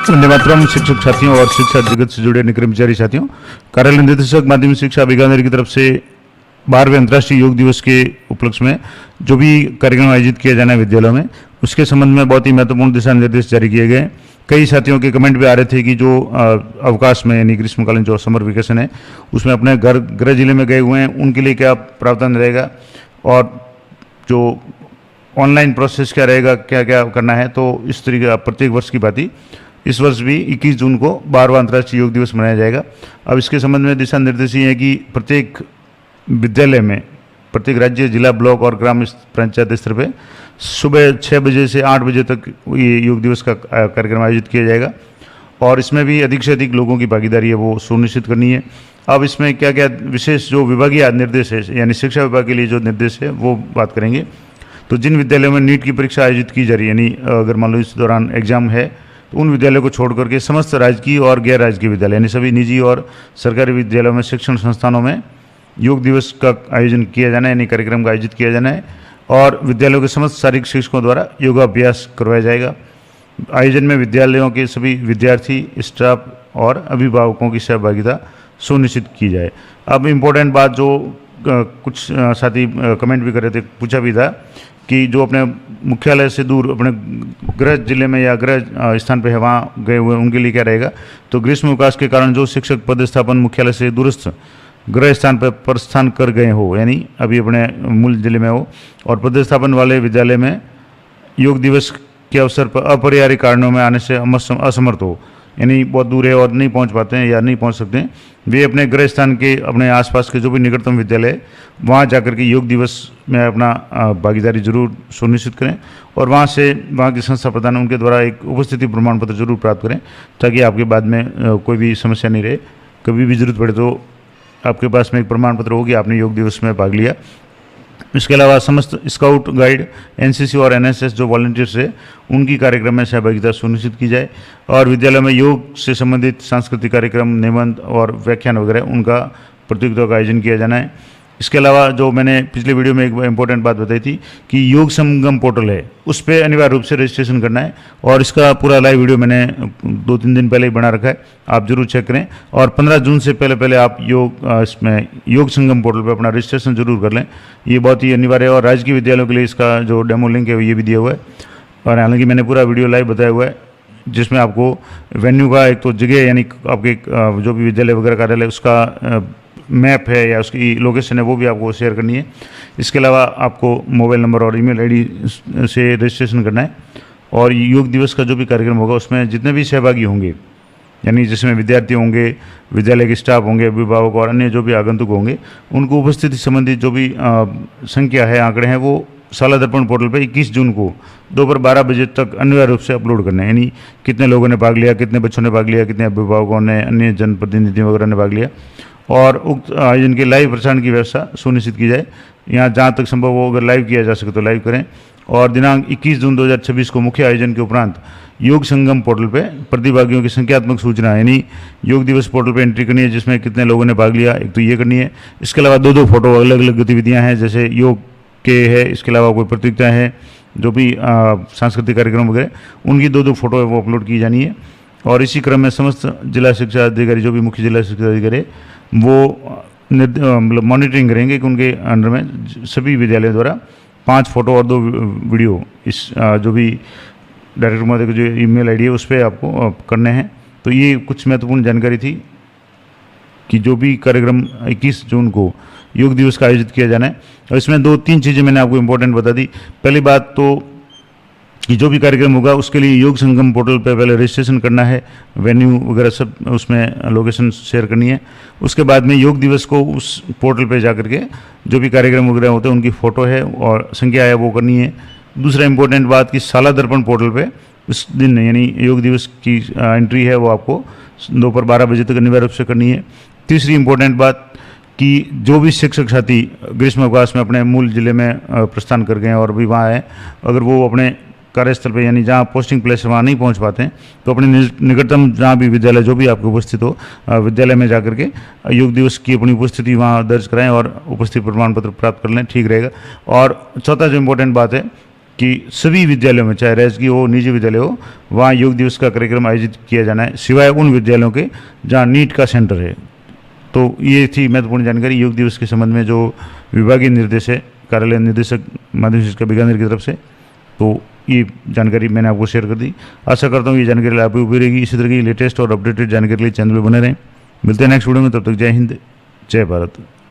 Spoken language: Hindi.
वंदे मातरम। शिक्षक साथियों और शिक्षा जगत से जुड़े कर्मचारी साथियों, कार्यालय निदेशक माध्यमिक शिक्षा बीकानेर की तरफ से 12वें अंतर्राष्ट्रीय योग दिवस के उपलक्ष्य में जो भी कार्यक्रम आयोजित किया जाना है विद्यालयों में, उसके संबंध में बहुत ही महत्वपूर्ण दिशा निर्देश जारी किए गए। कई साथियों के कमेंट भी आ रहे थे कि जो अवकाश में यानी ग्रीष्मकालीन जो समर वेकेशन है उसमें अपने गृह जिले में गए हुए हैं, उनके लिए क्या प्रावधान रहेगा और जो ऑनलाइन प्रोसेस क्या रहेगा, क्या क्या करना है। तो इस तरीके का प्रत्येक वर्ष की बात ही इस वर्ष भी 21 जून को 12वां अंतर्राष्ट्रीय योग दिवस मनाया जाएगा। अब इसके संबंध में दिशा निर्देश ये है कि प्रत्येक विद्यालय में, प्रत्येक राज्य, जिला, ब्लॉक और ग्राम पंचायत स्तर पे सुबह 6 बजे से 8 बजे तक ये योग दिवस का कार्यक्रम आयोजित किया जाएगा और इसमें भी अधिक से अधिक लोगों की भागीदारी है वो सुनिश्चित करनी है। अब इसमें क्या क्या विशेष जो विभागीय निर्देश है यानी शिक्षा विभाग के लिए जो निर्देश है वो बात करेंगे। तो जिन विद्यालयों में नीट की परीक्षा आयोजित की जा रही है, यानी अगर मान लो इस दौरान एग्जाम है, तो उन विद्यालयों को छोड़ करके समस्त राजकीय और गैर राजकीय विद्यालय यानी सभी निजी और सरकारी विद्यालयों में, शिक्षण संस्थानों में योग दिवस का आयोजन किया जाना है, यानी कार्यक्रम का आयोजित किया जाना है और विद्यालयों के समस्त शारीरिक शिक्षकों द्वारा योगाभ्यास करवाया जाएगा। आयोजन में विद्यालयों के सभी विद्यार्थी, स्टाफ और अभिभावकों की सहभागिता सुनिश्चित की जाए। अब इम्पोर्टेंट बात जो कुछ साथी कमेंट भी कर रहे थे, पूछा भी था कि जो अपने मुख्यालय से दूर अपने गृह जिले में या गृह स्थान पे है वहाँ गए हुए उनके लिए क्या रहेगा। तो ग्रीष्म अवकाश के कारण जो शिक्षक पदस्थापन मुख्यालय से दूरस्थ गृह स्थान पर प्रस्थान कर गए हो, यानी अभी अपने मूल जिले में हो, और पदस्थापन वाले विद्यालय में योग दिवस के अवसर पर अपरिहार्य कारणों में आने से असमर्थ हो, यानी बहुत दूर है और नहीं पहुंच पाते हैं या नहीं पहुंच सकते हैं, वे अपने गृह स्थान के अपने आसपास के जो भी निकटतम विद्यालय है वहाँ जाकर के योग दिवस में अपना भागीदारी जरूर सुनिश्चित करें और वहाँ से वहाँ की संस्था प्रधान उनके द्वारा एक उपस्थिति प्रमाण पत्र जरूर प्राप्त करें, ताकि आपके बाद में कोई भी समस्या नहीं रहे। कभी भी जरूरत पड़े तो आपके पास में एक प्रमाण पत्र होगी आपने योग दिवस में भाग लिया। इसके अलावा समस्त स्काउट गाइड, एनसीसी और एनएसएस जो वॉलंटियर्स है उनकी कार्यक्रम में सहभागिता सुनिश्चित की जाए और विद्यालय में योग से संबंधित सांस्कृतिक कार्यक्रम, निबंध और व्याख्यान वगैरह उनका प्रतियोगिता का आयोजन किया जाना है। इसके अलावा जो मैंने पिछले वीडियो में एक इम्पोर्टेंट बात बताई थी कि योग संगम पोर्टल है, उस पर अनिवार्य रूप से रजिस्ट्रेशन करना है और इसका पूरा लाइव वीडियो मैंने 2-3 दिन पहले ही बना रखा है, आप जरूर चेक करें। और 15 जून से पहले आप इसमें योग संगम पोर्टल पर अपना रजिस्ट्रेशन जरूर कर लें, ये बहुत ही अनिवार्य है। और राजकीय विद्यालयों के लिए इसका जो डेमो लिंक है ये भी दिया हुआ है और हालांकि मैंने पूरा वीडियो लाइव बताया हुआ है, जिसमें आपको वेन्यू का एक तो जगह यानी आपके जो भी विद्यालय वगैरह कार्यालय उसका मैप है या उसकी लोकेशन है वो भी आपको शेयर करनी है। इसके अलावा आपको मोबाइल नंबर और ईमेल आईडी से रजिस्ट्रेशन करना है और योग दिवस का जो भी कार्यक्रम होगा उसमें जितने भी सहभागी होंगे, यानी जिसमें विद्यार्थी होंगे, विद्यालय के स्टाफ होंगे, अभिभावक और अन्य जो भी आगंतुक होंगे, उनको उपस्थिति संबंधित जो भी संख्या है, आंकड़े हैं, वो शाला दर्पण पोर्टल पे 21 जून को दोपहर 12 बजे तक अनिवार्य रूप से अपलोड करना है, यानी कितने लोगों ने भाग लिया, कितने बच्चों ने भाग लिया, कितने अभिभावकों ने, अन्य जनप्रतिनिधियों वगैरह ने भाग लिया और उक्त आयोजन के लाइव प्रसारण की व्यवस्था सुनिश्चित की जाए। यहाँ जहाँ तक संभव हो अगर लाइव किया जा सके तो लाइव करें और दिनांक 21 जून 2026 को मुख्य आयोजन के उपरांत योग संगम पोर्टल पे प्रतिभागियों की संख्यात्मक सूचना यानी योग दिवस पोर्टल पे एंट्री करनी है, जिसमें कितने लोगों ने भाग लिया, एक तो ये करनी है। इसके अलावा 2-2 फोटो अलग अलग गतिविधियाँ हैं, जैसे योग के है, इसके अलावा कोई प्रतियोगिता है, जो भी सांस्कृतिक कार्यक्रम वगैरह उनकी 2-2 फोटो है वो अपलोड की जानी है। और इसी क्रम में समस्त जिला शिक्षा अधिकारी जो भी मुख्य जिला शिक्षा अधिकारी वो मतलब मॉनिटरिंग करेंगे कि उनके अंडर में सभी विद्यालयों द्वारा 5 फोटो और 2 वीडियो इस जो भी डायरेक्टर महोदय की जो ईमेल आईडी है उस पर आपको करने हैं। तो ये कुछ महत्वपूर्ण जानकारी थी कि जो भी कार्यक्रम 21 जून को योग दिवस का आयोजित किया जाना है और इसमें 2-3 चीज़ें मैंने आपको इम्पोर्टेंट बता दी। पहली बात तो कि जो भी कार्यक्रम होगा उसके लिए योग संगम पोर्टल पर पहले रजिस्ट्रेशन करना है, वेन्यू वगैरह सब उसमें लोकेशन शेयर करनी है। उसके बाद में योग दिवस को उस पोर्टल पे जा करके जो भी कार्यक्रम वगैरह होते हैं उनकी फ़ोटो है और संख्या है वो करनी है। दूसरा इंपॉर्टेंट बात कि शाला दर्पण पोर्टल पे उस दिन यानी योग दिवस की एंट्री है वो आपको दोपहर 12 बजे तक अनिवार्य रूप से करनी है। तीसरी इंपॉर्टेंट बात कि जो भी शिक्षक साथी ग्रीष्म अवकाश में अपने मूल जिले में प्रस्थान कर गए हैं और भी वहाँ हैं, अगर वो अपने कार्यस्थल पे यानी जहाँ पोस्टिंग प्लेस वहाँ नहीं पहुँच पाते हैं तो अपने निकटतम जहाँ भी विद्यालय जो भी आपके उपस्थित हो विद्यालय में जाकर के योग दिवस की अपनी उपस्थिति वहाँ दर्ज कराएं और उपस्थिति प्रमाण पत्र प्राप्त कर लें, ठीक रहेगा। और चौथा जो इम्पोर्टेंट बात है कि सभी विद्यालयों में, चाहे राजकीय हो निजी विद्यालय हो, वहाँ योग दिवस का कार्यक्रम आयोजित किया जाना है, सिवाय उन विद्यालयों के जहाँ नीट का सेंटर है। तो ये थी महत्वपूर्ण जानकारी योग दिवस के संबंध में जो विभागीय निर्देश है कार्यालय निदेशक माध्यमिक शिक्षा बीकानेर की तरफ से। तो ये जानकारी मैंने आपको शेयर कर दी। आशा करता हूँ ये जानकारी आपको उपयोगी रहेगी। इसी तरह की लेटेस्ट और अपडेटेड जानकारी के लिए चैनल पर बने रहें। मिलते हैं नेक्स्ट वीडियो में, तब तक जय हिंद जय भारत।